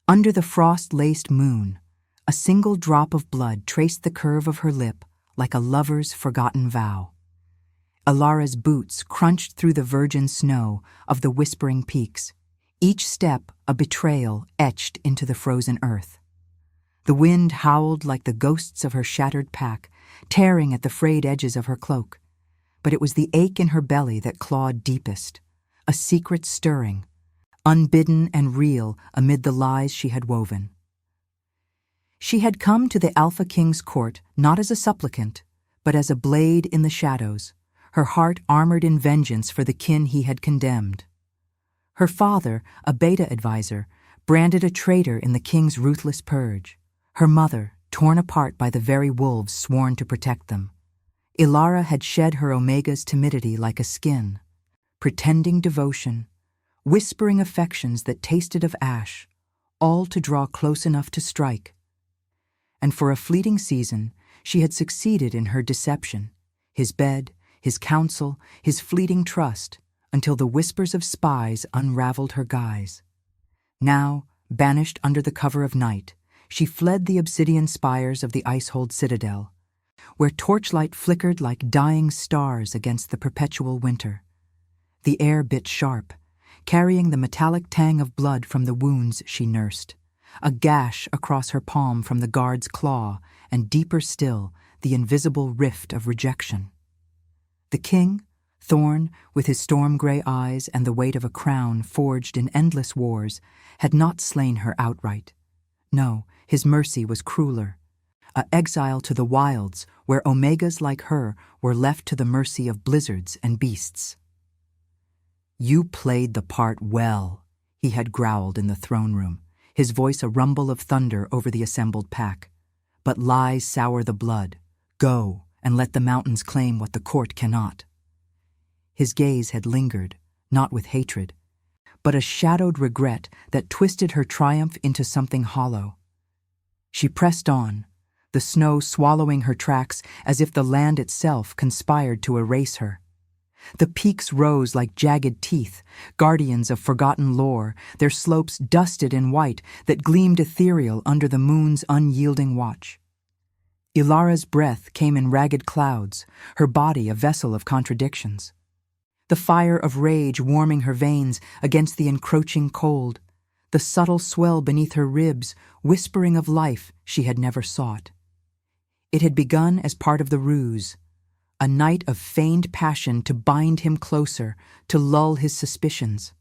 Under the frost-laced moon, a single drop of blood traced the curve of her lip like a lover's forgotten vow. Ilara's boots crunched through the virgin snow of the whispering peaks, each step a betrayal etched into the frozen earth. The wind howled like the ghosts of her shattered pack, tearing at the frayed edges of her cloak. But it was the ache in her belly that clawed deepest, a secret stirring, unbidden and real amid the lies she had woven. She had come to the Alpha King's court not as a supplicant, but as a blade in the shadows, her heart armored in vengeance for the kin he had condemned. Her father, a Beta advisor, branded a traitor in the king's ruthless purge. Her mother, torn apart by the very wolves sworn to protect them. Ilara had shed her Omega's timidity like a skin, pretending devotion, whispering affections that tasted of ash, all to draw close enough to strike. And for a fleeting season, she had succeeded in her deception, his bed, his counsel, his fleeting trust, until the whispers of spies unraveled her guise. Now, banished under the cover of night, she fled the obsidian spires of the ice-hold citadel, where torchlight flickered like dying stars against the perpetual winter. The air bit sharp, carrying the metallic tang of blood from the wounds she nursed, a gash across her palm from the guard's claw, and deeper still, the invisible rift of rejection. The king, Thorn, with his storm-gray eyes and the weight of a crown forged in endless wars, had not slain her outright. No, his mercy was crueler. An exile to the wilds, where Omegas like her were left to the mercy of blizzards and beasts. "You played the part well," he had growled in the throne room, his voice a rumble of thunder over the assembled pack. "But lies sour the blood. Go, and let the mountains claim what the court cannot." His gaze had lingered, not with hatred, but a shadowed regret that twisted her triumph into something hollow. She pressed on, the snow swallowing her tracks as if the land itself conspired to erase her. The peaks rose like jagged teeth, guardians of forgotten lore, their slopes dusted in white that gleamed ethereal under the moon's unyielding watch. Ilara's breath came in ragged clouds, her body a vessel of contradictions. The fire of rage warming her veins against the encroaching cold, the subtle swell beneath her ribs whispering of life she had never sought. It had begun as part of the ruse, a night of feigned passion to bind him closer, to lull his suspicions.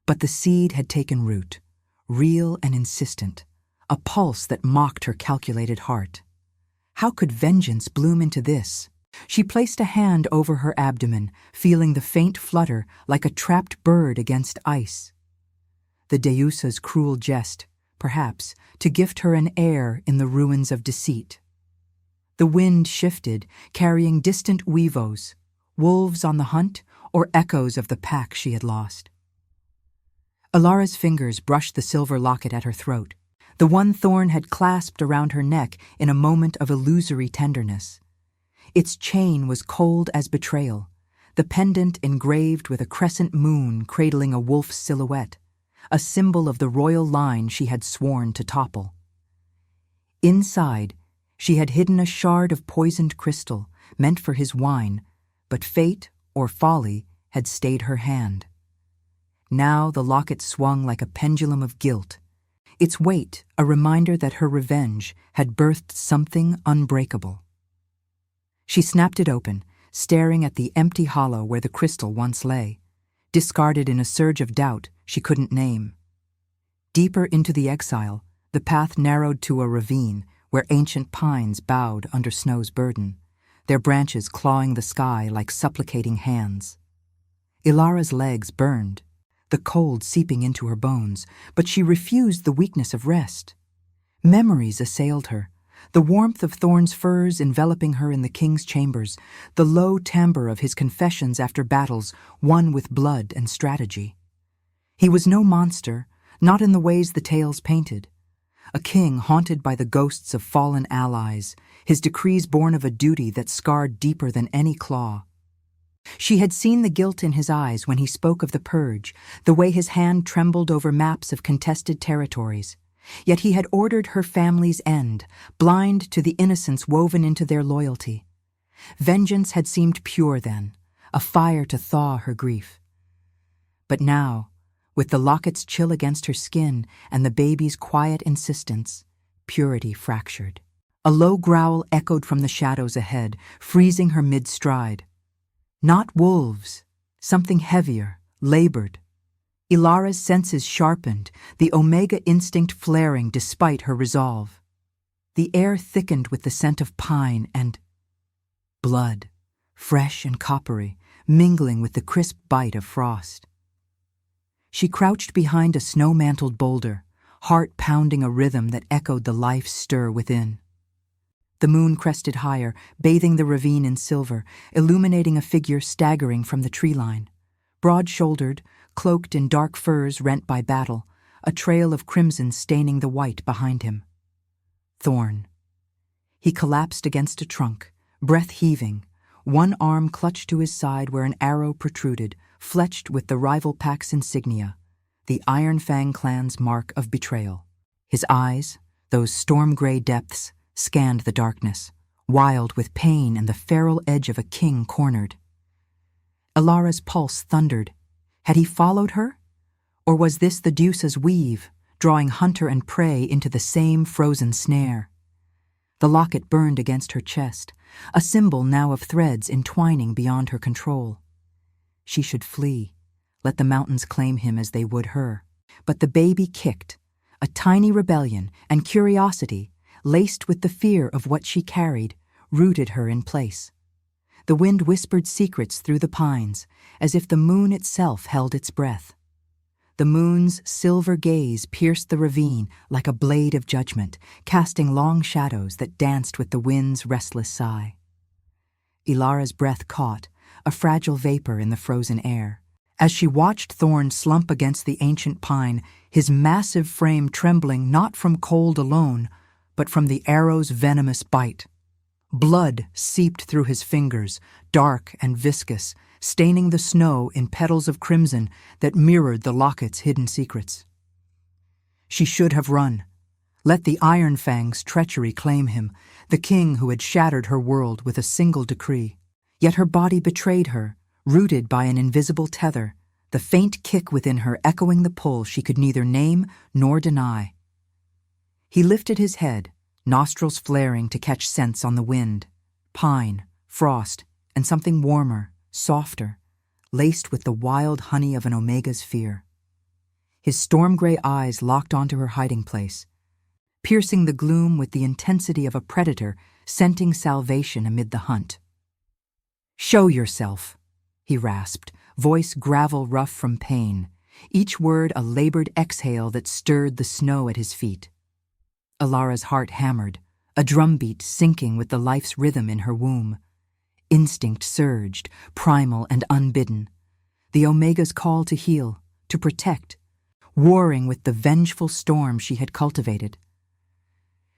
But the seed had taken root, real and insistent, a pulse that mocked her calculated heart. How could vengeance bloom into this? She placed a hand over her abdomen, feeling the faint flutter like a trapped bird against ice. The Deusa's cruel jest, perhaps, to gift her an heir in the ruins of deceit. The wind shifted, carrying distant weavos, wolves on the hunt, or echoes of the pack she had lost. Ilara's fingers brushed the silver locket at her throat, the one Thorn had clasped around her neck in a moment of illusory tenderness. Its chain was cold as betrayal, the pendant engraved with a crescent moon cradling a wolf's silhouette, a symbol of the royal line she had sworn to topple. Inside, she had hidden a shard of poisoned crystal, meant for his wine, but fate, or folly, had stayed her hand. Now the locket swung like a pendulum of guilt, its weight a reminder that her revenge had birthed something unbreakable. She snapped it open, staring at the empty hollow where the crystal once lay, discarded in a surge of doubt she couldn't name. Deeper into the exile, the path narrowed to a ravine where ancient pines bowed under snow's burden, their branches clawing the sky like supplicating hands. Ilara's legs burned, the cold seeping into her bones, but she refused the weakness of rest. Memories assailed her, the warmth of Thorn's furs enveloping her in the king's chambers, the low timbre of his confessions after battles won with blood and strategy. He was no monster, not in the ways the tales painted. A king haunted by the ghosts of fallen allies, his decrees born of a duty that scarred deeper than any claw. She had seen the guilt in his eyes when he spoke of the purge, the way his hand trembled over maps of contested territories. Yet he had ordered her family's end, blind to the innocence woven into their loyalty. Vengeance had seemed pure then, a fire to thaw her grief. But now, with the locket's chill against her skin and the baby's quiet insistence, purity fractured. A low growl echoed from the shadows ahead, freezing her mid-stride. Not wolves, something heavier, labored. Ilara's senses sharpened, the Omega instinct flaring despite her resolve. The air thickened with the scent of pine and blood, fresh and coppery, mingling with the crisp bite of frost. She crouched behind a snow-mantled boulder, heart pounding a rhythm that echoed the life stir within. The moon crested higher, bathing the ravine in silver, illuminating a figure staggering from the tree line. Broad-shouldered, cloaked in dark furs rent by battle, a trail of crimson staining the white behind him. Thorn. He collapsed against a trunk, breath heaving, one arm clutched to his side where an arrow protruded, fletched with the rival pack's insignia, the Iron Fang clan's mark of betrayal. His eyes, those storm-gray depths, scanned the darkness, wild with pain and the feral edge of a king cornered. Ilara's pulse thundered. Had he followed her? Or was this the Deuce's weave, drawing hunter and prey into the same frozen snare? The locket burned against her chest, a symbol now of threads entwining beyond her control. She should flee, let the mountains claim him as they would her. But the baby kicked, a tiny rebellion and curiosity, laced with the fear of what she carried, rooted her in place. The wind whispered secrets through the pines, as if the moon itself held its breath. The moon's silver gaze pierced the ravine like a blade of judgment, casting long shadows that danced with the wind's restless sigh. Ilara's breath caught, a fragile vapor in the frozen air. As she watched Thorn slump against the ancient pine, his massive frame trembling not from cold alone, but from the arrow's venomous bite. Blood seeped through his fingers, dark and viscous, staining the snow in petals of crimson that mirrored the locket's hidden secrets. She should have run. Let the Iron Fang's treachery claim him, the king who had shattered her world with a single decree. Yet her body betrayed her, rooted by an invisible tether, the faint kick within her echoing the pull she could neither name nor deny. He lifted his head, nostrils flaring to catch scents on the wind, pine, frost, and something warmer, softer, laced with the wild honey of an Omega's fear. His storm-gray eyes locked onto her hiding place, piercing the gloom with the intensity of a predator scenting salvation amid the hunt. "Show yourself," he rasped, voice gravel rough from pain, each word a labored exhale that stirred the snow at his feet. Ilara's heart hammered, a drumbeat syncing with the life's rhythm in her womb. Instinct surged, primal and unbidden. The Omega's call to heal, to protect, warring with the vengeful storm she had cultivated.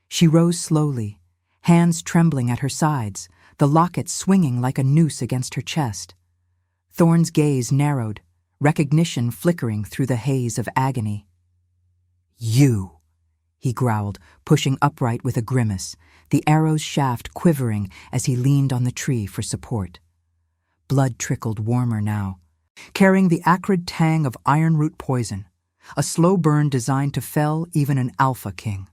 She rose slowly, hands trembling at her sides, the locket swinging like a noose against her chest. Thorn's gaze narrowed, recognition flickering through the haze of agony. "You," he growled, pushing upright with a grimace, the arrow's shaft quivering as he leaned on the tree for support. Blood trickled warmer now, carrying the acrid tang of ironroot poison, a slow burn designed to fell even an alpha king.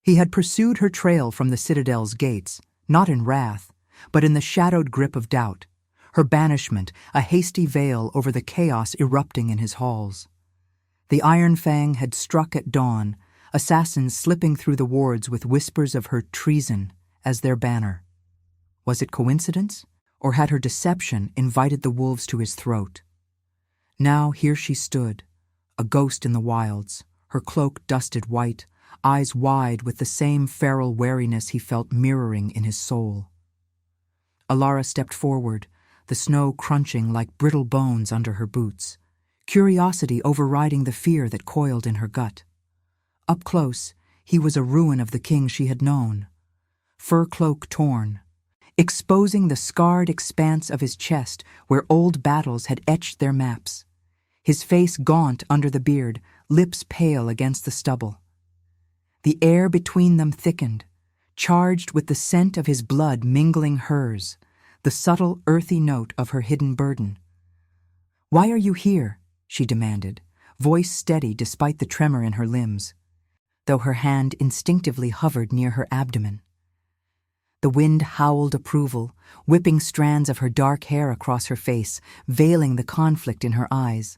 He had pursued her trail from the citadel's gates, not in wrath, but in the shadowed grip of doubt, her banishment a hasty veil over the chaos erupting in his halls. The Iron Fang had struck at dawn, assassins slipping through the wards with whispers of her treason as their banner. Was it coincidence, or had her deception invited the wolves to his throat? Now here she stood, a ghost in the wilds, her cloak dusted white, eyes wide with the same feral wariness he felt mirroring in his soul. Ilara stepped forward, the snow crunching like brittle bones under her boots, curiosity overriding the fear that coiled in her gut. Up close, he was a ruin of the king she had known. Fur cloak torn, exposing the scarred expanse of his chest where old battles had etched their maps. His face gaunt under the beard, lips pale against the stubble. The air between them thickened, charged with the scent of his blood mingling hers, the subtle, earthy note of her hidden burden. "Why are you here?" she demanded, voice steady despite the tremor in her limbs, though her hand instinctively hovered near her abdomen. The wind howled approval, whipping strands of her dark hair across her face, veiling the conflict in her eyes.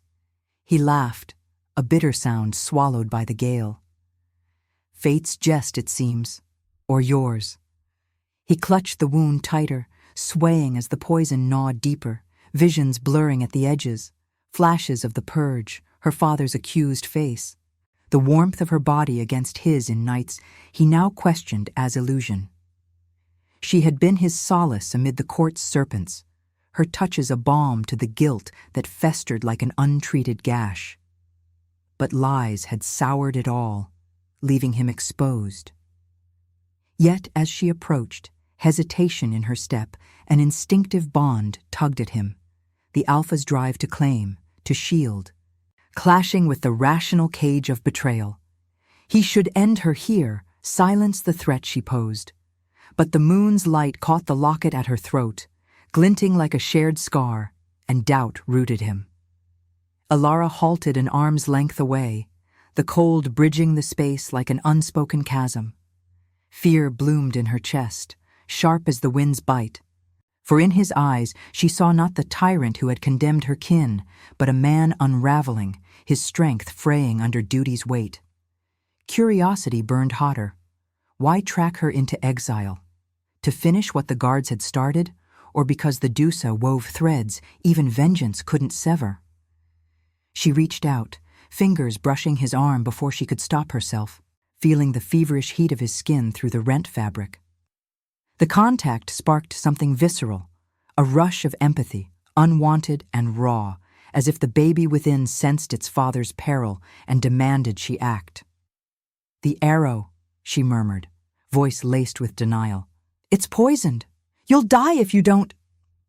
He laughed, a bitter sound swallowed by the gale. "Fate's jest, it seems, or yours." He clutched the wound tighter, swaying as the poison gnawed deeper, visions blurring at the edges, flashes of the purge, her father's accused face, the warmth of her body against his in nights he now questioned as illusion. She had been his solace amid the court's serpents, her touches a balm to the guilt that festered like an untreated gash. But lies had soured it all, leaving him exposed. Yet as she approached, hesitation in her step, an instinctive bond tugged at him, the alpha's drive to claim, to shield, clashing with the rational cage of betrayal. He should end her here, silence the threat she posed. But the moon's light caught the locket at her throat, glinting like a shared scar, and doubt rooted him. Alara halted an arm's length away, the cold bridging the space like an unspoken chasm. Fear bloomed in her chest, sharp as the wind's bite. For in his eyes she saw not the tyrant who had condemned her kin, but a man unraveling, his strength fraying under duty's weight. Curiosity burned hotter. Why track her into exile? To finish what the guards had started, or because the Dusa wove threads even vengeance couldn't sever? She reached out, fingers brushing his arm before she could stop herself, feeling the feverish heat of his skin through the rent fabric. The contact sparked something visceral, a rush of empathy, unwanted and raw, as if the baby within sensed its father's peril and demanded she act. "The arrow," she murmured, voice laced with denial. "It's poisoned. You'll die if you don't."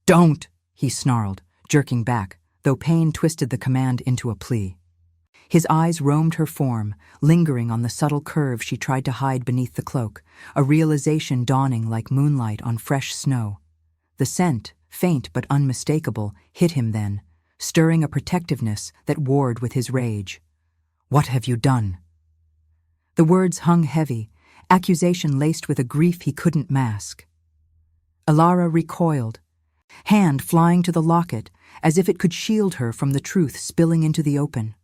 "Don't," he snarled, jerking back, though pain twisted the command into a plea. His eyes roamed her form, lingering on the subtle curve she tried to hide beneath the cloak, a realization dawning like moonlight on fresh snow. The scent, faint but unmistakable, hit him then, stirring a protectiveness that warred with his rage. "What have you done?" The words hung heavy, accusation laced with a grief he couldn't mask. Alara recoiled, hand flying to the locket as if it could shield her from the truth spilling into the open.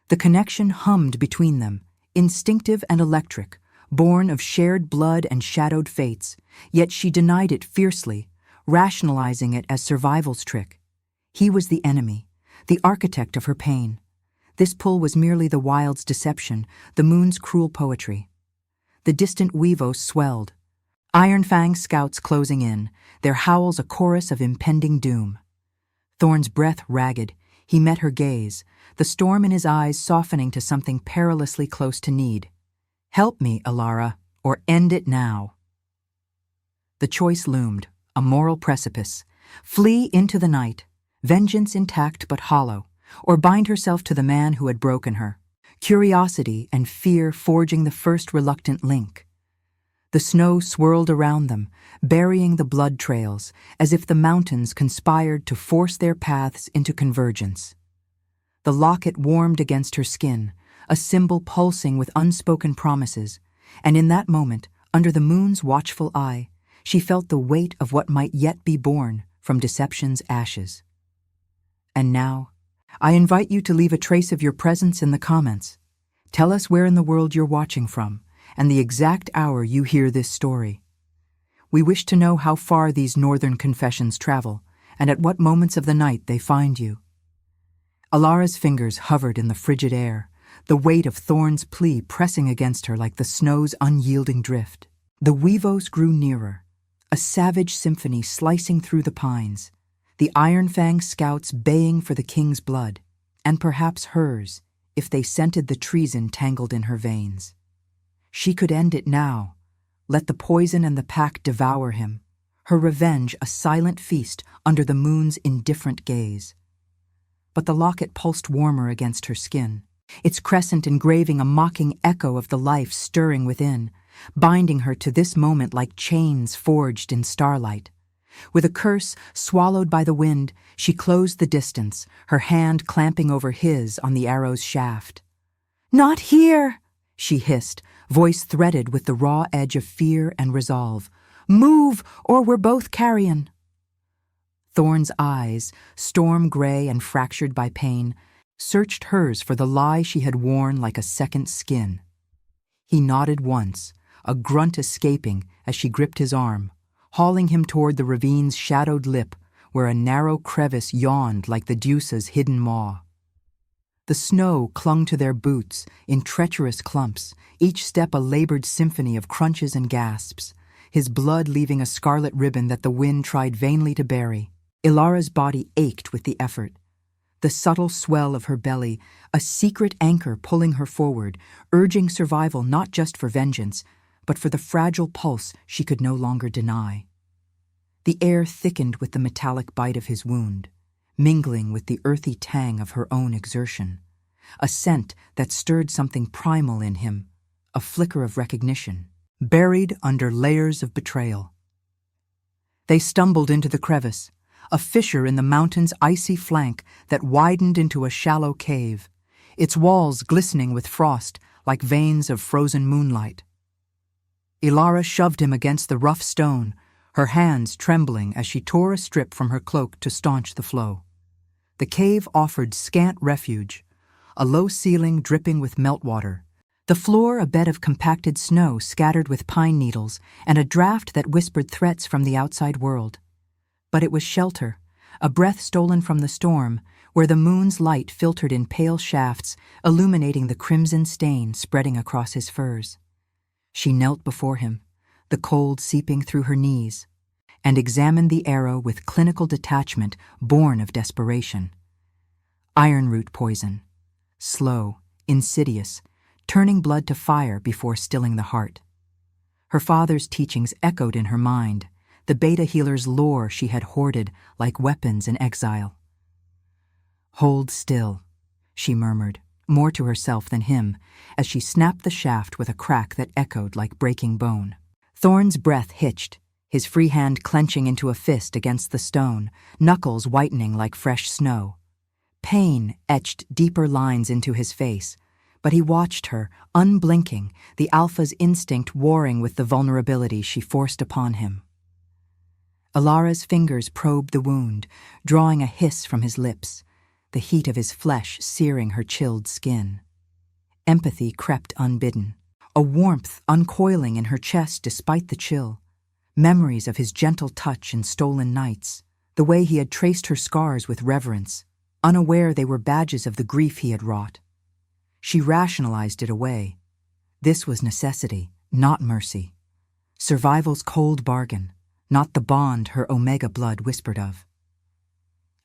The connection hummed between them, instinctive and electric, born of shared blood and shadowed fates, yet she denied it fiercely, rationalizing it as survival's trick. He was the enemy, the architect of her pain. This pull was merely the wild's deception, the moon's cruel poetry. The distant Weavos swelled, Iron Fang's scouts closing in, their howls a chorus of impending doom. Thorn's breath ragged, he met her gaze, the storm in his eyes softening to something perilously close to need. "Help me, Alara, or end it now." The choice loomed, a moral precipice. Flee into the night, vengeance intact but hollow, or bind herself to the man who had broken her. Curiosity and fear forging the first reluctant link. The snow swirled around them, burying the blood trails, as if the mountains conspired to force their paths into convergence. The locket warmed against her skin, a symbol pulsing with unspoken promises, and in that moment, under the moon's watchful eye, she felt the weight of what might yet be born from deception's ashes. And now, I invite you to leave a trace of your presence in the comments. Tell us where in the world you're watching from, and the exact hour you hear this story. We wish to know how far these northern confessions travel, and at what moments of the night they find you. Alara's fingers hovered in the frigid air, the weight of Thorn's plea pressing against her like the snow's unyielding drift. The Weavos grew nearer, a savage symphony slicing through the pines, the Iron Fang scouts baying for the king's blood, and perhaps hers, if they scented the treason tangled in her veins. She could end it now, let the poison and the pack devour him, her revenge a silent feast under the moon's indifferent gaze. But the locket pulsed warmer against her skin, its crescent engraving a mocking echo of the life stirring within, binding her to this moment like chains forged in starlight. With a curse swallowed by the wind, she closed the distance, her hand clamping over his on the arrow's shaft. "Not here!" she hissed, voice threaded with the raw edge of fear and resolve. "Move, or we're both carrion." Thorn's eyes, storm-gray and fractured by pain, searched hers for the lie she had worn like a second skin. He nodded once, a grunt escaping as she gripped his arm, hauling him toward the ravine's shadowed lip where a narrow crevice yawned like the Deuce's hidden maw. The snow clung to their boots in treacherous clumps, each step a labored symphony of crunches and gasps, his blood leaving a scarlet ribbon that the wind tried vainly to bury. Ilara's body ached with the effort. The subtle swell of her belly, a secret anchor pulling her forward, urging survival not just for vengeance, but for the fragile pulse she could no longer deny. The air thickened with the metallic bite of his wound, mingling with the earthy tang of her own exertion, a scent that stirred something primal in him, a flicker of recognition, buried under layers of betrayal. They stumbled into the crevice, a fissure in the mountain's icy flank that widened into a shallow cave, its walls glistening with frost like veins of frozen moonlight. Ilara shoved him against the rough stone, her hands trembling as she tore a strip from her cloak to staunch the flow. The cave offered scant refuge, a low ceiling dripping with meltwater, the floor a bed of compacted snow scattered with pine needles, and a draft that whispered threats from the outside world. But it was shelter, a breath stolen from the storm, where the moon's light filtered in pale shafts, illuminating the crimson stain spreading across his furs. She knelt before him, the cold seeping through her knees, and examined the arrow with clinical detachment born of desperation. Ironroot poison, slow, insidious, turning blood to fire before stilling the heart. Her father's teachings echoed in her mind, the beta healer's lore she had hoarded like weapons in exile. "Hold still," she murmured, more to herself than him, as she snapped the shaft with a crack that echoed like breaking bone. Thorn's breath hitched, his free hand clenching into a fist against the stone, knuckles whitening like fresh snow. Pain etched deeper lines into his face, but he watched her, unblinking, the alpha's instinct warring with the vulnerability she forced upon him. Ilara's fingers probed the wound, drawing a hiss from his lips, the heat of his flesh searing her chilled skin. Empathy crept unbidden, a warmth uncoiling in her chest despite the chill. Memories of his gentle touch in stolen nights, the way he had traced her scars with reverence, unaware they were badges of the grief he had wrought. She rationalized it away. This was necessity, not mercy. Survival's cold bargain, not the bond her Omega blood whispered of.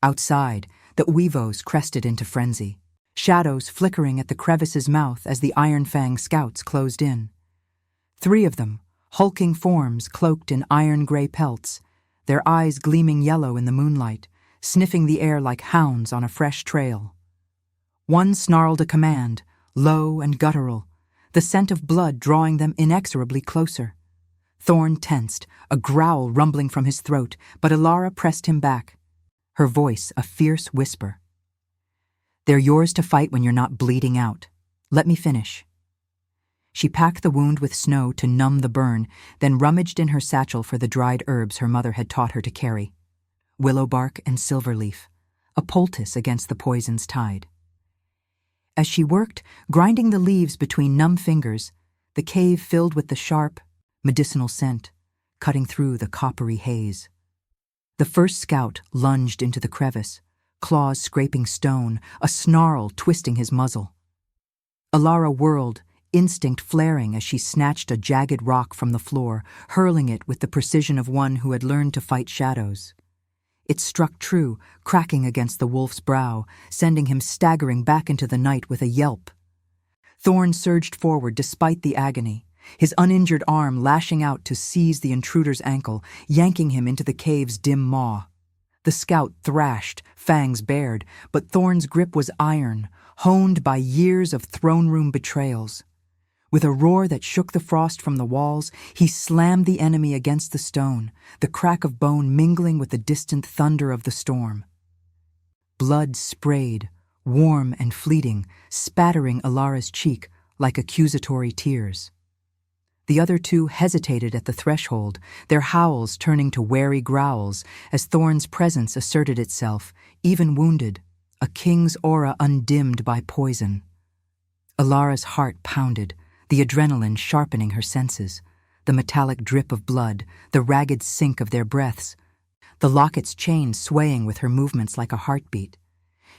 Outside, the Uivos crested into frenzy, shadows flickering at the crevice's mouth as the Iron Fang scouts closed in. 3 of them, hulking forms cloaked in iron-gray pelts, their eyes gleaming yellow in the moonlight, sniffing the air like hounds on a fresh trail. One snarled a command, low and guttural, the scent of blood drawing them inexorably closer. Thorn tensed, a growl rumbling from his throat, but Ilara pressed him back, her voice a fierce whisper. "They're yours to fight when you're not bleeding out. Let me finish." She packed the wound with snow to numb the burn, then rummaged in her satchel for the dried herbs her mother had taught her to carry. Willow bark and silver leaf, a poultice against the poison's tide. As she worked, grinding the leaves between numb fingers, the cave filled with the sharp, medicinal scent, cutting through the coppery haze. The first scout lunged into the crevice, claws scraping stone, a snarl twisting his muzzle. Ilara whirled, instinct flaring as she snatched a jagged rock from the floor, hurling it with the precision of one who had learned to fight shadows. It struck true, cracking against the wolf's brow, sending him staggering back into the night with a yelp. Thorn surged forward despite the agony, his uninjured arm lashing out to seize the intruder's ankle, yanking him into the cave's dim maw. The scout thrashed, fangs bared, but Thorn's grip was iron, honed by years of throne room betrayals. With a roar that shook the frost from the walls, he slammed the enemy against the stone, the crack of bone mingling with the distant thunder of the storm. Blood sprayed, warm and fleeting, spattering Alara's cheek like accusatory tears. The other two hesitated at the threshold, their howls turning to wary growls as Thorn's presence asserted itself, even wounded, a king's aura undimmed by poison. Alara's heart pounded, the adrenaline sharpening her senses, the metallic drip of blood, the ragged sink of their breaths, the locket's chain swaying with her movements like a heartbeat.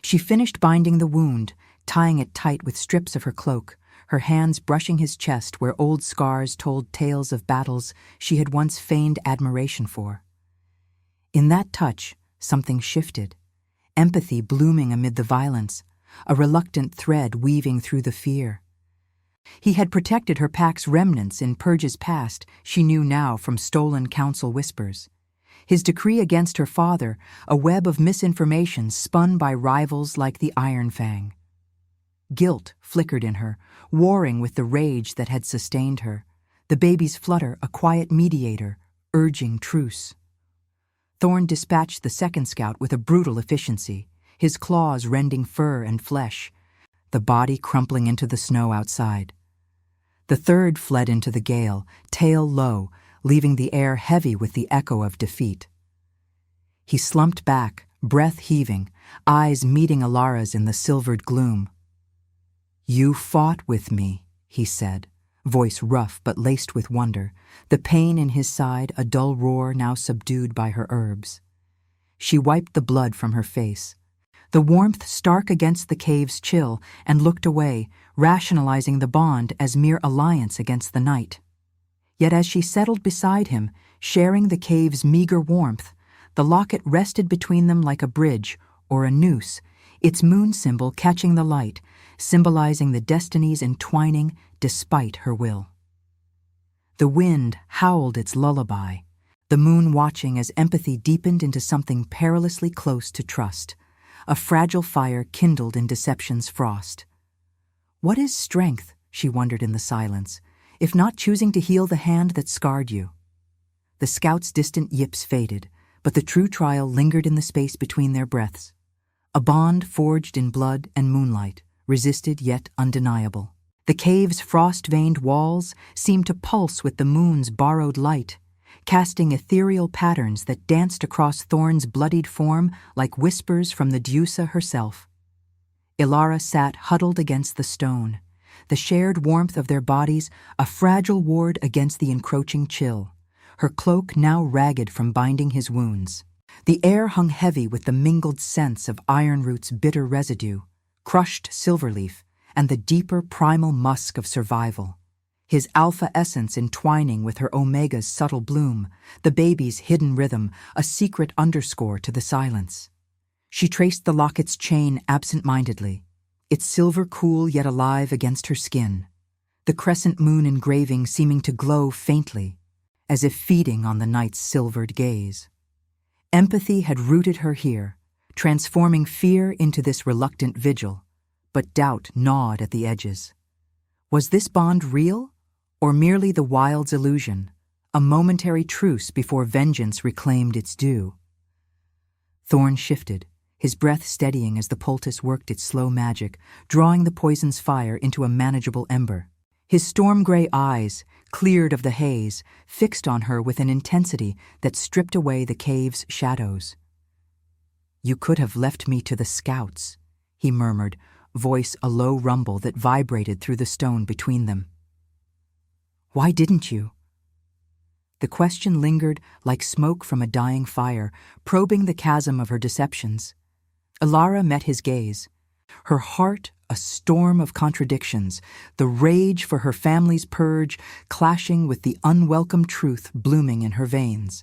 She finished binding the wound, tying it tight with strips of her cloak, her hands brushing his chest where old scars told tales of battles she had once feigned admiration for. In that touch, something shifted, empathy blooming amid the violence, a reluctant thread weaving through the fear. He had protected her pack's remnants in purges past, she knew now from stolen council whispers. His decree against her father, a web of misinformation spun by rivals like the Iron Fang. Guilt flickered in her, warring with the rage that had sustained her, the baby's flutter a quiet mediator, urging truce. Thorn dispatched the second scout with a brutal efficiency, his claws rending fur and flesh, the body crumpling into the snow outside. The third fled into the gale, tail low, leaving the air heavy with the echo of defeat. He slumped back, breath heaving, eyes meeting Alara's in the silvered gloom. "You fought with me," he said, voice rough but laced with wonder, the pain in his side a dull roar now subdued by her herbs. She wiped the blood from her face, the warmth stark against the cave's chill, and looked away, rationalizing the bond as mere alliance against the night. Yet as she settled beside him, sharing the cave's meager warmth, the locket rested between them like a bridge or a noose, its moon symbol catching the light, symbolizing the destinies entwining despite her will. The wind howled its lullaby, the moon watching as empathy deepened into something perilously close to trust, a fragile fire kindled in deception's frost. What is strength, she wondered in the silence, if not choosing to heal the hand that scarred you? The scout's distant yips faded, but the true trial lingered in the space between their breaths. A bond forged in blood and moonlight, resisted yet undeniable. The cave's frost-veined walls seemed to pulse with the moon's borrowed light, casting ethereal patterns that danced across Thorn's bloodied form like whispers from the Deusa herself. Alara sat huddled against the stone, the shared warmth of their bodies a fragile ward against the encroaching chill, her cloak now ragged from binding his wounds. The air hung heavy with the mingled scents of ironroot's bitter residue, crushed silverleaf, and the deeper primal musk of survival. His alpha essence entwining with her omega's subtle bloom, the baby's hidden rhythm, a secret underscore to the silence. She traced the locket's chain absent-mindedly, its silver cool yet alive against her skin, the crescent moon engraving seeming to glow faintly, as if feeding on the night's silvered gaze. Empathy had rooted her here, transforming fear into this reluctant vigil, but doubt gnawed at the edges. Was this bond real, or merely the wild's illusion, a momentary truce before vengeance reclaimed its due? Thorn shifted, his breath steadying as the poultice worked its slow magic, drawing the poison's fire into a manageable ember. His storm-gray eyes, cleared of the haze, fixed on her with an intensity that stripped away the cave's shadows. "You could have left me to the scouts," he murmured, voice a low rumble that vibrated through the stone between them. "Why didn't you?" The question lingered like smoke from a dying fire, probing the chasm of her deceptions. Alara met his gaze, her heart a storm of contradictions, the rage for her family's purge clashing with the unwelcome truth blooming in her veins.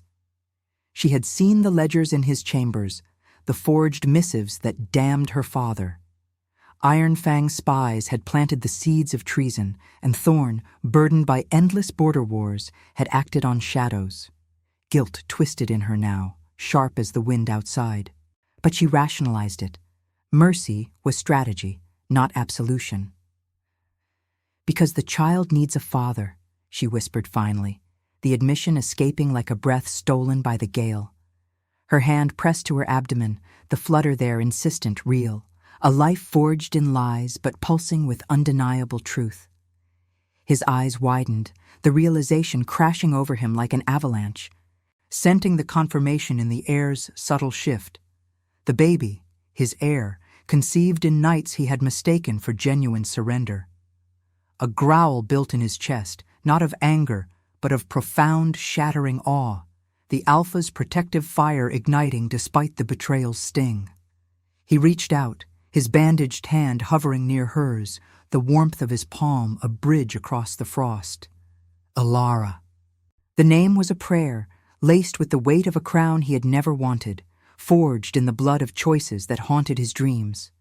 She had seen the ledgers in his chambers, the forged missives that damned her father. Iron Fang's spies had planted the seeds of treason, and Thorn, burdened by endless border wars, had acted on shadows. Guilt twisted in her now, sharp as the wind outside. But she rationalized it. Mercy was strategy, not absolution. "Because the child needs a father," she whispered finally, the admission escaping like a breath stolen by the gale. Her hand pressed to her abdomen, the flutter there insistent, real, a life forged in lies but pulsing with undeniable truth. His eyes widened, the realization crashing over him like an avalanche, scenting the confirmation in the air's subtle shift. The baby, his heir, conceived in nights he had mistaken for genuine surrender. A growl built in his chest, not of anger, but of profound, shattering awe, the Alpha's protective fire igniting despite the betrayal's sting. He reached out, his bandaged hand hovering near hers, the warmth of his palm a bridge across the frost. Alara. The name was a prayer, laced with the weight of a crown he had never wanted, forged in the blood of choices that haunted his dreams.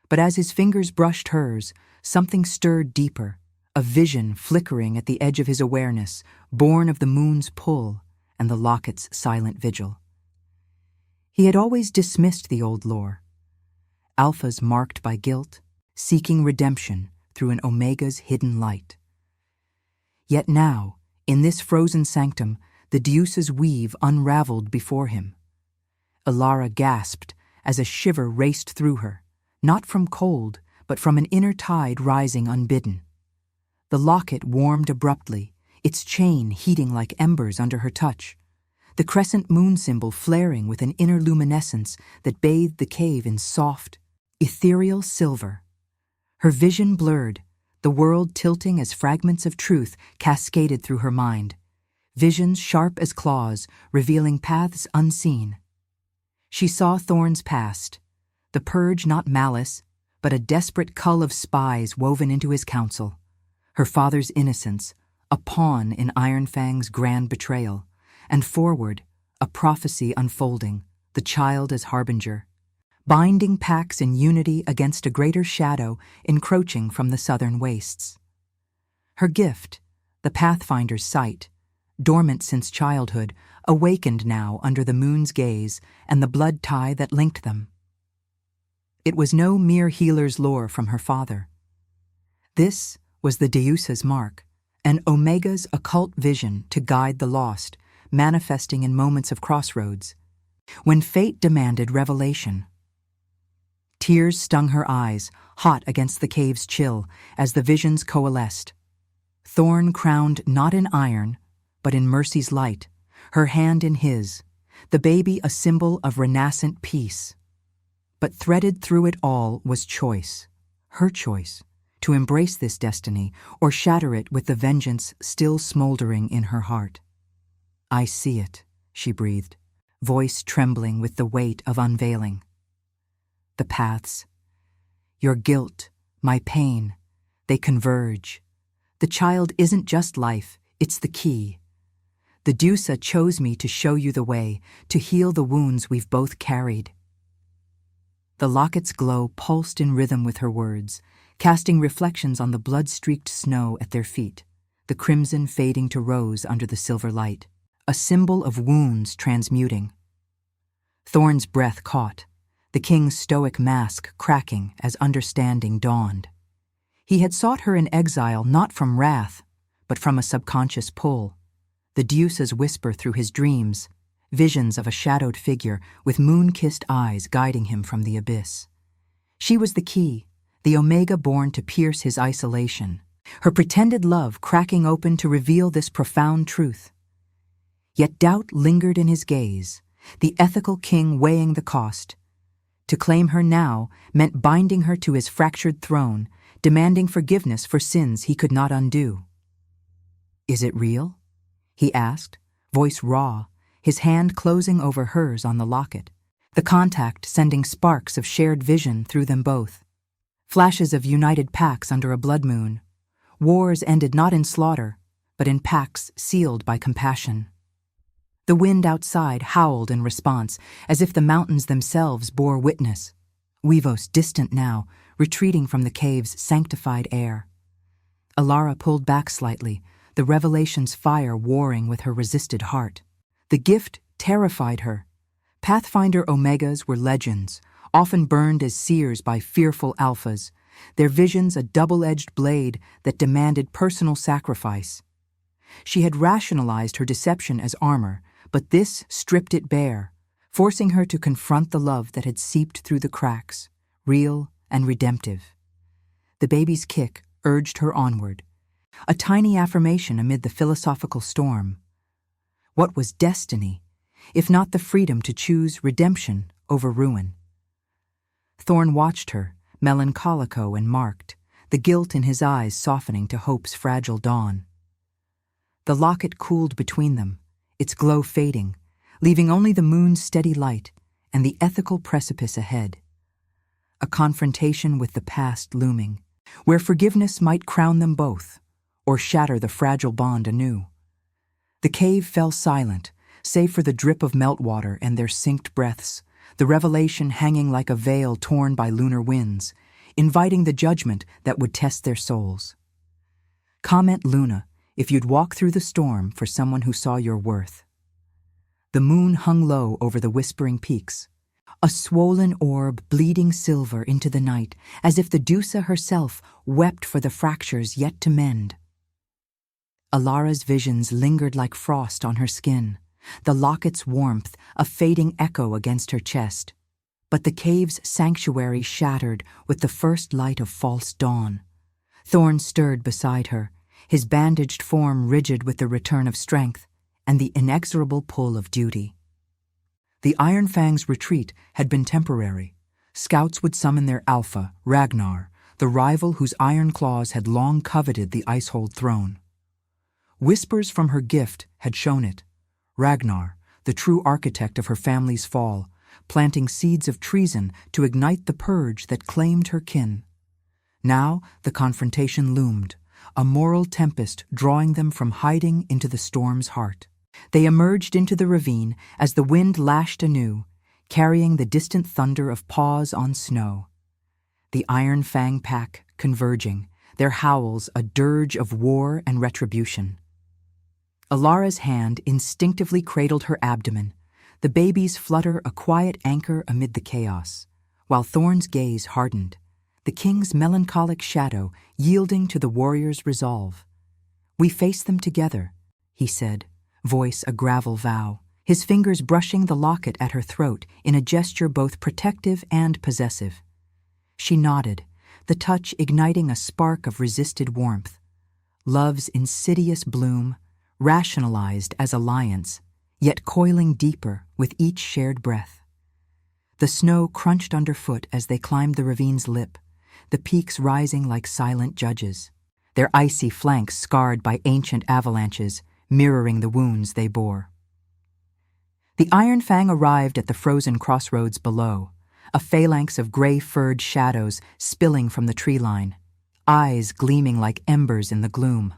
But as his fingers brushed hers, something stirred deeper, a vision flickering at the edge of his awareness, born of the moon's pull and the locket's silent vigil. He had always dismissed the old lore. Alphas marked by guilt, seeking redemption through an Omega's hidden light. Yet now, in this frozen sanctum, the Deuce's weave unraveled before him. Alara gasped as a shiver raced through her, not from cold, but from an inner tide rising unbidden. The locket warmed abruptly, its chain heating like embers under her touch, the crescent moon symbol flaring with an inner luminescence that bathed the cave in soft, ethereal silver. Her vision blurred, the world tilting as fragments of truth cascaded through her mind, visions sharp as claws, revealing paths unseen. She saw Thorn's past, the purge not malice, but a desperate cull of spies woven into his counsel, her father's innocence, a pawn in Iron Fang's grand betrayal, and forward, a prophecy unfolding, the child as harbinger, binding packs in unity against a greater shadow encroaching from the southern wastes. Her gift, the Pathfinder's sight, dormant since childhood, awakened now under the moon's gaze and the blood tie that linked them. It was no mere healer's lore from her father. This was the Deuce's mark, an Omega's occult vision to guide the lost, manifesting in moments of crossroads, when fate demanded revelation. Tears stung her eyes, hot against the cave's chill, as the visions coalesced. Thorn crowned not in iron, but in mercy's light, her hand in his, the baby a symbol of renascent peace. But threaded through it all was choice, her choice, to embrace this destiny or shatter it with the vengeance still smoldering in her heart. "I see it," she breathed, voice trembling with the weight of unveiling. "The paths, your guilt, my pain, they converge. The child isn't just life, it's the key. The Deuce chose me to show you the way, to heal the wounds we've both carried." The locket's glow pulsed in rhythm with her words, casting reflections on the blood-streaked snow at their feet, the crimson fading to rose under the silver light, a symbol of wounds transmuting. Thorn's breath caught, the king's stoic mask cracking as understanding dawned. He had sought her in exile not from wrath, but from a subconscious pull, the Deuce's whisper through his dreams, visions of a shadowed figure with moon-kissed eyes guiding him from the abyss. She was the key, the Omega born to pierce his isolation, her pretended love cracking open to reveal this profound truth. Yet doubt lingered in his gaze, the ethical king weighing the cost. To claim her now meant binding her to his fractured throne, demanding forgiveness for sins he could not undo. "Is it real?" he asked, voice raw, his hand closing over hers on the locket, the contact sending sparks of shared vision through them both. Flashes of united packs under a blood moon. Wars ended not in slaughter, but in pacts sealed by compassion. The wind outside howled in response, as if the mountains themselves bore witness. Weavos distant now, retreating from the cave's sanctified air. Alara pulled back slightly, the revelation's fire warring with her resisted heart. The gift terrified her. Pathfinder Omegas were legends, often burned as seers by fearful alphas, their visions a double-edged blade that demanded personal sacrifice. She had rationalized her deception as armor, but this stripped it bare, forcing her to confront the love that had seeped through the cracks, real and redemptive. The baby's kick urged her onward, a tiny affirmation amid the philosophical storm. What was destiny, if not the freedom to choose redemption over ruin? Thorn watched her, melancholico and marked, the guilt in his eyes softening to hope's fragile dawn. The locket cooled between them, its glow fading, leaving only the moon's steady light and the ethical precipice ahead. A confrontation with the past looming, where forgiveness might crown them both, or shatter the fragile bond anew. The cave fell silent, save for the drip of meltwater and their synced breaths, the revelation hanging like a veil torn by lunar winds, inviting the judgment that would test their souls. Comment Luna if you'd walk through the storm for someone who saw your worth. The moon hung low over the whispering peaks, a swollen orb bleeding silver into the night, as if the Dusa herself wept for the fractures yet to mend. Alara's visions lingered like frost on her skin, the locket's warmth a fading echo against her chest. But the cave's sanctuary shattered with the first light of false dawn. Thorn stirred beside her, his bandaged form rigid with the return of strength and the inexorable pull of duty. The Iron Fang's retreat had been temporary. Scouts would summon their alpha, Ragnar, the rival whose iron claws had long coveted the Icehold throne. Whispers from her gift had shown it. Ragnar, the true architect of her family's fall, planting seeds of treason to ignite the purge that claimed her kin. Now the confrontation loomed, a moral tempest drawing them from hiding into the storm's heart. They emerged into the ravine as the wind lashed anew, carrying the distant thunder of paws on snow. The Iron Fang pack converging, their howls a dirge of war and retribution. Alara's hand instinctively cradled her abdomen, the baby's flutter a quiet anchor amid the chaos, while Thorn's gaze hardened, the king's melancholic shadow yielding to the warrior's resolve. "We face them together," he said, voice a gravel vow, his fingers brushing the locket at her throat in a gesture both protective and possessive. She nodded, the touch igniting a spark of resisted warmth. Love's insidious bloom, rationalized as alliance, yet coiling deeper with each shared breath. The snow crunched underfoot as they climbed the ravine's lip, the peaks rising like silent judges, their icy flanks scarred by ancient avalanches, mirroring the wounds they bore. The Iron Fang arrived at the frozen crossroads below, a phalanx of gray-furred shadows spilling from the tree line, eyes gleaming like embers in the gloom.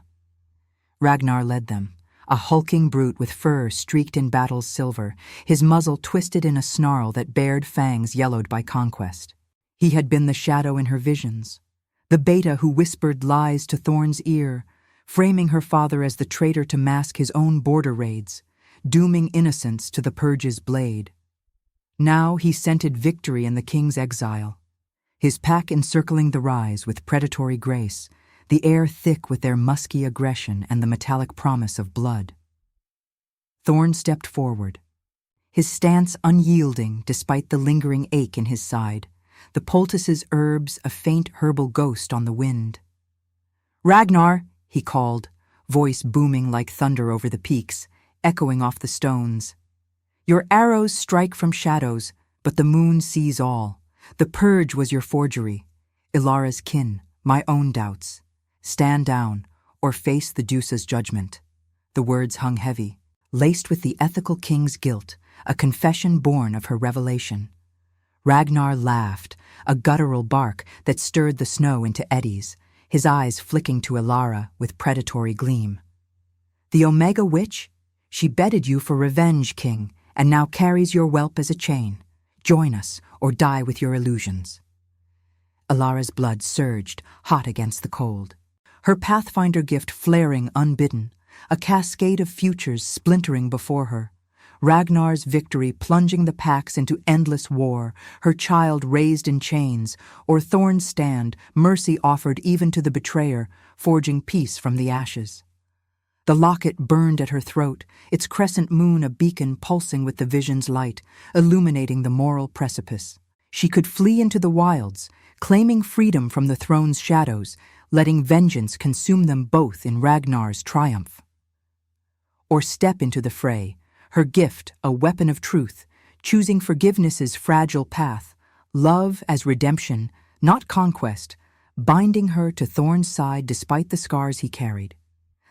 Ragnar led them, a hulking brute with fur streaked in battle's silver, his muzzle twisted in a snarl that bared fangs yellowed by conquest. He had been the shadow in her visions, the beta who whispered lies to Thorn's ear, framing her father as the traitor to mask his own border raids, dooming innocence to the purge's blade. Now he scented victory in the king's exile, his pack encircling the rise with predatory grace, the air thick with their musky aggression and the metallic promise of blood. Thorn stepped forward, his stance unyielding despite the lingering ache in his side, the poultice's herbs a faint herbal ghost on the wind. "Ragnar!" he called, voice booming like thunder over the peaks, echoing off the stones. "Your arrows strike from shadows, but the moon sees all. The purge was your forgery. Ilara's kin, my own doubts. Stand down, or face the Dusa's judgment." The words hung heavy, laced with the ethical king's guilt, a confession born of her revelation. Ragnar laughed, a guttural bark that stirred the snow into eddies, his eyes flicking to Ilara with predatory gleam. "The Omega Witch? She bedded you for revenge, king, and now carries your whelp as a chain. Join us, or die with your illusions." Alara's blood surged, hot against the cold. Her Pathfinder gift flaring unbidden, a cascade of futures splintering before her. Ragnar's victory plunging the packs into endless war, her child raised in chains, or Thorn's stand, mercy offered even to the betrayer, forging peace from the ashes. The locket burned at her throat, its crescent moon a beacon pulsing with the vision's light, illuminating the moral precipice. She could flee into the wilds, claiming freedom from the throne's shadows, letting vengeance consume them both in Ragnar's triumph. Or step into the fray, her gift a weapon of truth, choosing forgiveness's fragile path, love as redemption, not conquest, binding her to Thorn's side despite the scars he carried.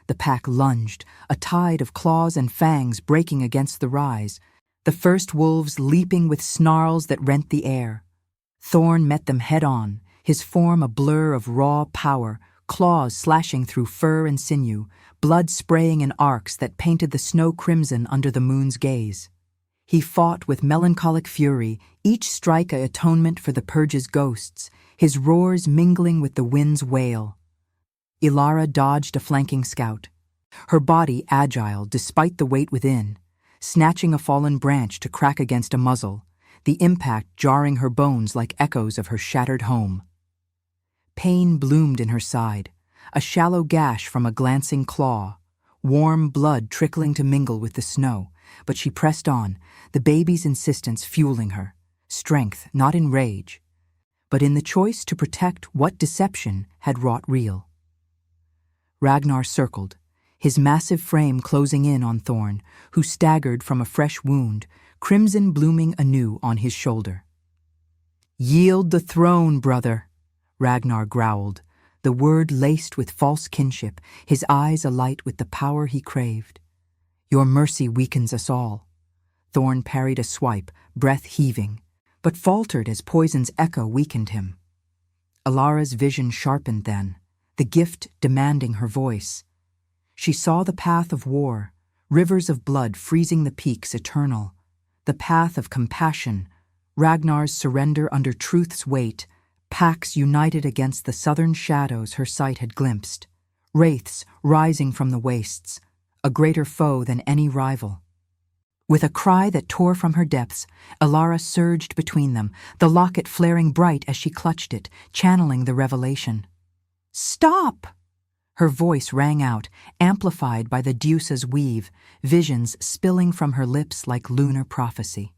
The pack lunged, a tide of claws and fangs breaking against the rise, the first wolves leaping with snarls that rent the air. Thorn met them head-on, his form a blur of raw power, claws slashing through fur and sinew, blood spraying in arcs that painted the snow crimson under the moon's gaze. He fought with melancholic fury, each strike a atonement for the purge's ghosts, his roars mingling with the wind's wail. Ilara dodged a flanking scout, her body agile despite the weight within, snatching a fallen branch to crack against a muzzle, the impact jarring her bones like echoes of her shattered home. Pain bloomed in her side, a shallow gash from a glancing claw, warm blood trickling to mingle with the snow, but she pressed on, the baby's insistence fueling her, strength not in rage, but in the choice to protect what deception had wrought real. Ragnar circled, his massive frame closing in on Thorn, who staggered from a fresh wound, crimson blooming anew on his shoulder. "Yield the throne, brother," Ragnar growled, the word laced with false kinship, his eyes alight with the power he craved. "Your mercy weakens us all." Thorn parried a swipe, breath heaving, but faltered as poison's echo weakened him. Alara's vision sharpened then, the gift demanding her voice. She saw the path of war, rivers of blood freezing the peaks eternal, the path of compassion, Ragnar's surrender under truth's weight, packs united against the southern shadows her sight had glimpsed, wraiths rising from the wastes, a greater foe than any rival. With a cry that tore from her depths, Alara surged between them, the locket flaring bright as she clutched it, channeling the revelation. "Stop!" Her voice rang out, amplified by the Deuce's weave, visions spilling from her lips like lunar prophecy.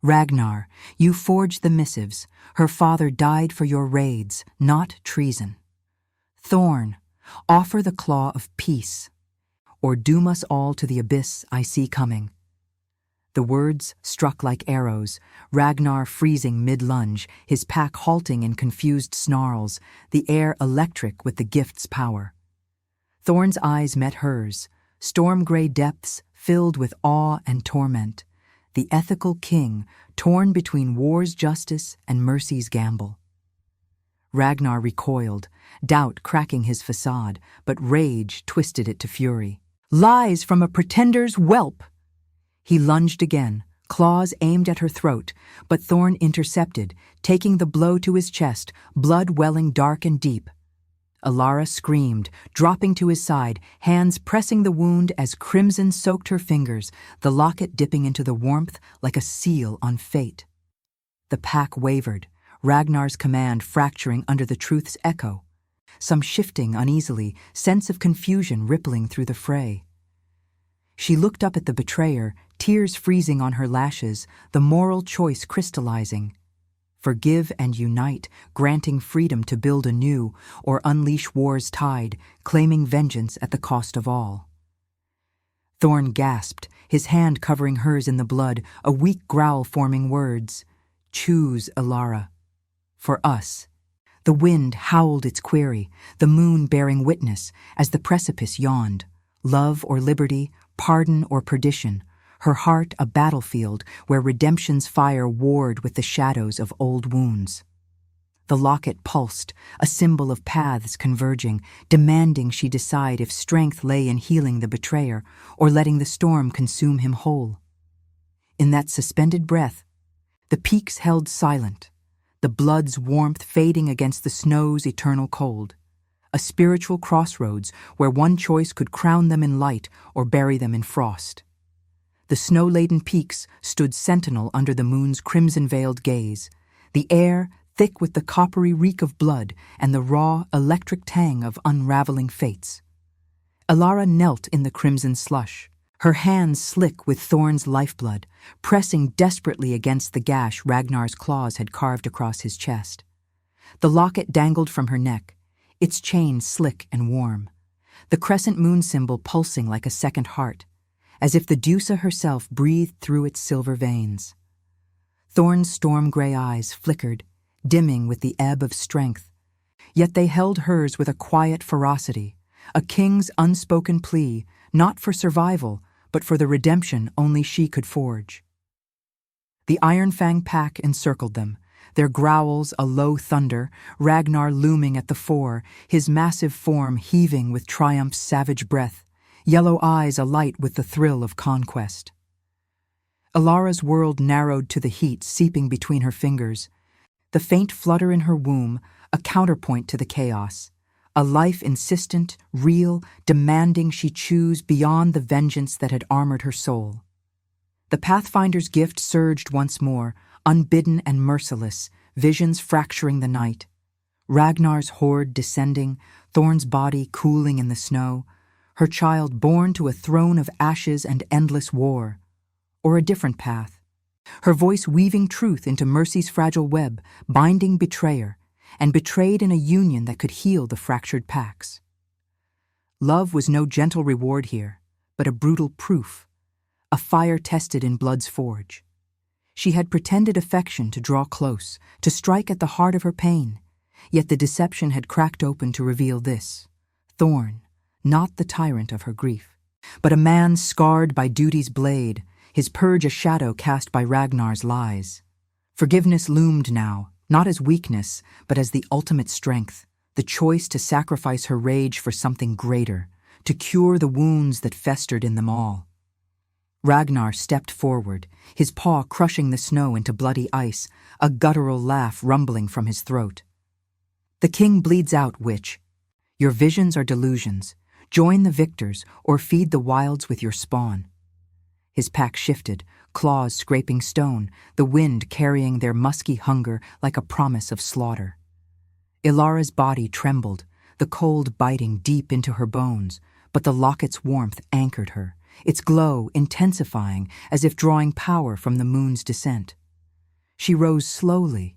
"Ragnar, you forged the missives. Her father died for your raids, not treason. Thorn, offer the claw of peace, or doom us all to the abyss I see coming." The words struck like arrows, Ragnar freezing mid-lunge, his pack halting in confused snarls, the air electric with the gift's power. Thorn's eyes met hers, storm-gray depths filled with awe and torment, the ethical king torn between war's justice and mercy's gamble. Ragnar recoiled, doubt cracking his facade, but rage twisted it to fury. "Lies from a pretender's whelp!" He lunged again, claws aimed at her throat, but Thorn intercepted, taking the blow to his chest, blood welling dark and deep. Alara screamed, dropping to his side, hands pressing the wound as crimson soaked her fingers, the locket dipping into the warmth like a seal on fate. The pack wavered, Ragnar's command fracturing under the truth's echo, some shifting uneasily, sense of confusion rippling through the fray. She looked up at the betrayer, tears freezing on her lashes, the moral choice crystallizing. Forgive and unite, granting freedom to build anew, or unleash war's tide, claiming vengeance at the cost of all. Thorn gasped, his hand covering hers in the blood, a weak growl forming words. "Choose, Alara. For us." The wind howled its query, the moon bearing witness, as the precipice yawned. Love or liberty, pardon or perdition, her heart a battlefield where redemption's fire warred with the shadows of old wounds. The locket pulsed, a symbol of paths converging, demanding she decide if strength lay in healing the betrayer or letting the storm consume him whole. In that suspended breath, the peaks held silent, the blood's warmth fading against the snow's eternal cold. A spiritual crossroads where one choice could crown them in light or bury them in frost. The snow-laden peaks stood sentinel under the moon's crimson-veiled gaze, the air thick with the coppery reek of blood and the raw, electric tang of unraveling fates. Elara knelt in the crimson slush, her hands slick with Thorn's lifeblood, pressing desperately against the gash Ragnar's claws had carved across his chest. The locket dangled from her neck, its chain slick and warm, the crescent moon symbol pulsing like a second heart, as if the Deusa herself breathed through its silver veins. Thorn's storm-gray eyes flickered, dimming with the ebb of strength, yet they held hers with a quiet ferocity, a king's unspoken plea, not for survival, but for the redemption only she could forge. The Iron Fang pack encircled them, their growls a low thunder, Ragnar looming at the fore, his massive form heaving with triumph's savage breath, yellow eyes alight with the thrill of conquest. Elara's world narrowed to the heat seeping between her fingers, the faint flutter in her womb a counterpoint to the chaos, a life insistent, real, demanding she choose beyond the vengeance that had armored her soul. The Pathfinder's gift surged once more, unbidden and merciless, visions fracturing the night. Ragnar's horde descending, Thorn's body cooling in the snow, her child born to a throne of ashes and endless war. Or a different path. Her voice weaving truth into mercy's fragile web, binding betrayer, and betrayed in a union that could heal the fractured packs. Love was no gentle reward here, but a brutal proof, a fire tested in blood's forge. She had pretended affection to draw close, to strike at the heart of her pain, yet the deception had cracked open to reveal this: Thorn, not the tyrant of her grief, but a man scarred by duty's blade, his purge a shadow cast by Ragnar's lies. Forgiveness loomed now, not as weakness, but as the ultimate strength, the choice to sacrifice her rage for something greater, to cure the wounds that festered in them all. Ragnar stepped forward, his paw crushing the snow into bloody ice, a guttural laugh rumbling from his throat. The king bleeds out, witch. Your visions are delusions. Join the victors, or feed the wilds with your spawn. His pack shifted, claws scraping stone, the wind carrying their musky hunger like a promise of slaughter. Ilara's body trembled, the cold biting deep into her bones, but the locket's warmth anchored her, its glow intensifying as if drawing power from the moon's descent. She rose slowly,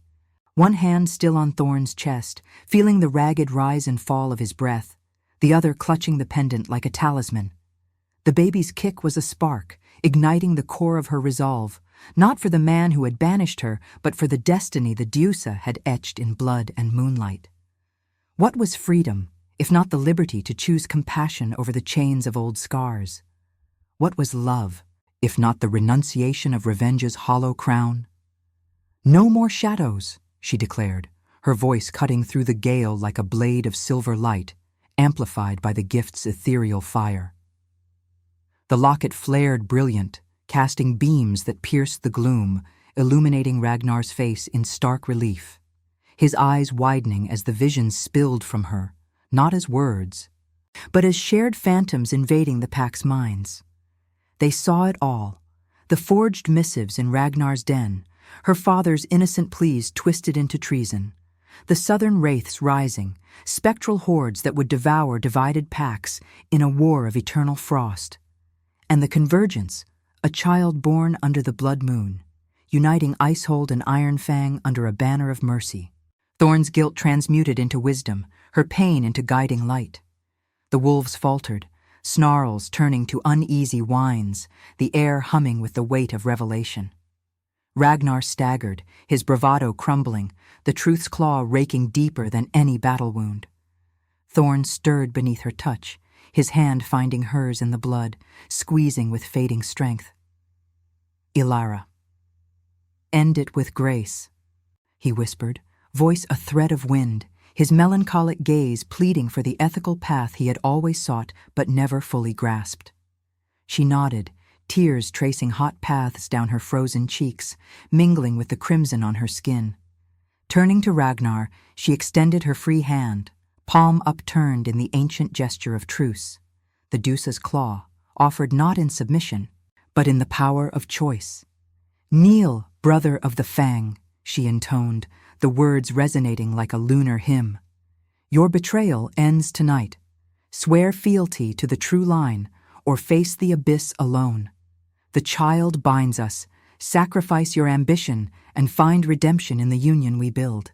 one hand still on Thorn's chest, feeling the ragged rise and fall of his breath, the other clutching the pendant like a talisman. The baby's kick was a spark, igniting the core of her resolve, not for the man who had banished her, but for the destiny the Deusa had etched in blood and moonlight. What was freedom, if not the liberty to choose compassion over the chains of old scars? What was love, if not the renunciation of revenge's hollow crown? No more shadows, she declared, her voice cutting through the gale like a blade of silver light, amplified by the gift's ethereal fire. The locket flared brilliant, casting beams that pierced the gloom, illuminating Ragnar's face in stark relief, his eyes widening as the visions spilled from her, not as words, but as shared phantoms invading the pack's minds. They saw it all, the forged missives in Ragnar's den, her father's innocent pleas twisted into treason, the southern wraiths rising, spectral hordes that would devour divided packs in a war of eternal frost. And the convergence, a child born under the blood moon, uniting Icehold and Iron Fang under a banner of mercy. Thorn's guilt transmuted into wisdom, her pain into guiding light. The wolves faltered, snarls turning to uneasy whines, the air humming with the weight of revelation. Ragnar staggered, his bravado crumbling, the truth's claw raking deeper than any battle wound. Thorn stirred beneath her touch, his hand finding hers in the blood, squeezing with fading strength. Ilara. End it with grace, he whispered, voice a thread of wind, his melancholic gaze pleading for the ethical path he had always sought but never fully grasped. She nodded, tears tracing hot paths down her frozen cheeks, mingling with the crimson on her skin. Turning to Ragnar, she extended her free hand, palm upturned in the ancient gesture of truce. The Deuce's claw, offered not in submission, but in the power of choice. "Kneel, brother of the Fang," she intoned, the words resonating like a lunar hymn. "Your betrayal ends tonight. Swear fealty to the true line, or face the abyss alone. The child binds us. Sacrifice your ambition and find redemption in the union we build."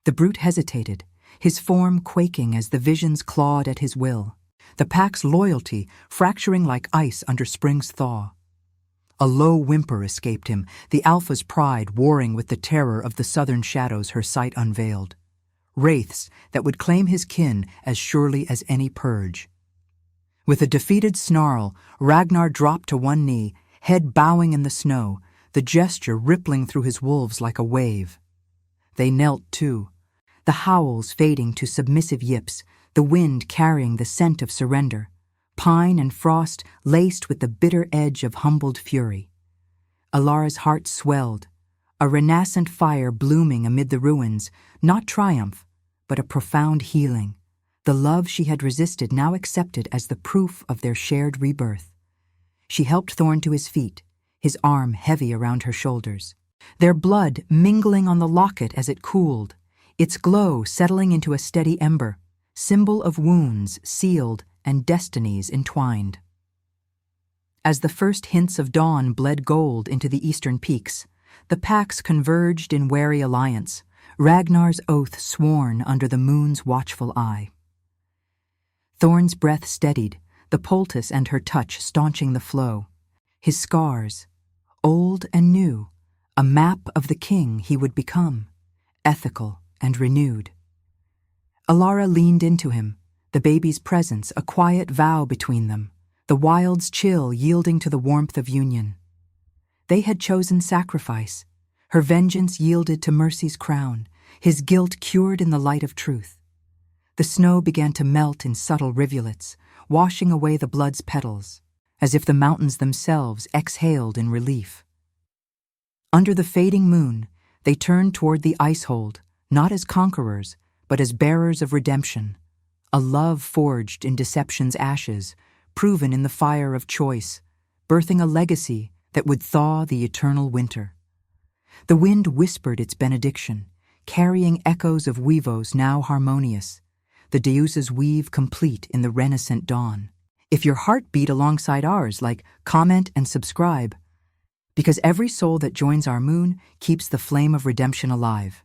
The brute hesitated, his form quaking as the visions clawed at his will, the pack's loyalty fracturing like ice under spring's thaw. A low whimper escaped him, the alpha's pride warring with the terror of the southern shadows her sight unveiled. Wraiths that would claim his kin as surely as any purge. With a defeated snarl, Ragnar dropped to one knee, head bowing in the snow, the gesture rippling through his wolves like a wave. They knelt too, the howls fading to submissive yips, the wind carrying the scent of surrender, pine and frost laced with the bitter edge of humbled fury. Alara's heart swelled, a renascent fire blooming amid the ruins, not triumph, but a profound healing. The love she had resisted now accepted as the proof of their shared rebirth. She helped Thorn to his feet, his arm heavy around her shoulders, their blood mingling on the locket as it cooled, its glow settling into a steady ember, symbol of wounds sealed and destinies entwined. As the first hints of dawn bled gold into the eastern peaks, the packs converged in wary alliance, Ragnar's oath sworn under the moon's watchful eye. Thorn's breath steadied, the poultice and her touch staunching the flow. His scars, old and new, a map of the king he would become, ethical and renewed. Alara leaned into him, the baby's presence a quiet vow between them, the wild's chill yielding to the warmth of union. They had chosen sacrifice, her vengeance yielded to mercy's crown, his guilt cured in the light of truth. The snow began to melt in subtle rivulets, washing away the blood's petals, as if the mountains themselves exhaled in relief. Under the fading moon, they turned toward the ice-hold, not as conquerors, but as bearers of redemption, a love forged in deception's ashes, proven in the fire of choice, birthing a legacy that would thaw the eternal winter. The wind whispered its benediction, carrying echoes of weavos now harmonious, the Deuce's weave complete in the renaissant dawn. If your heart beat alongside ours, comment and subscribe, because every soul that joins our moon keeps the flame of redemption alive.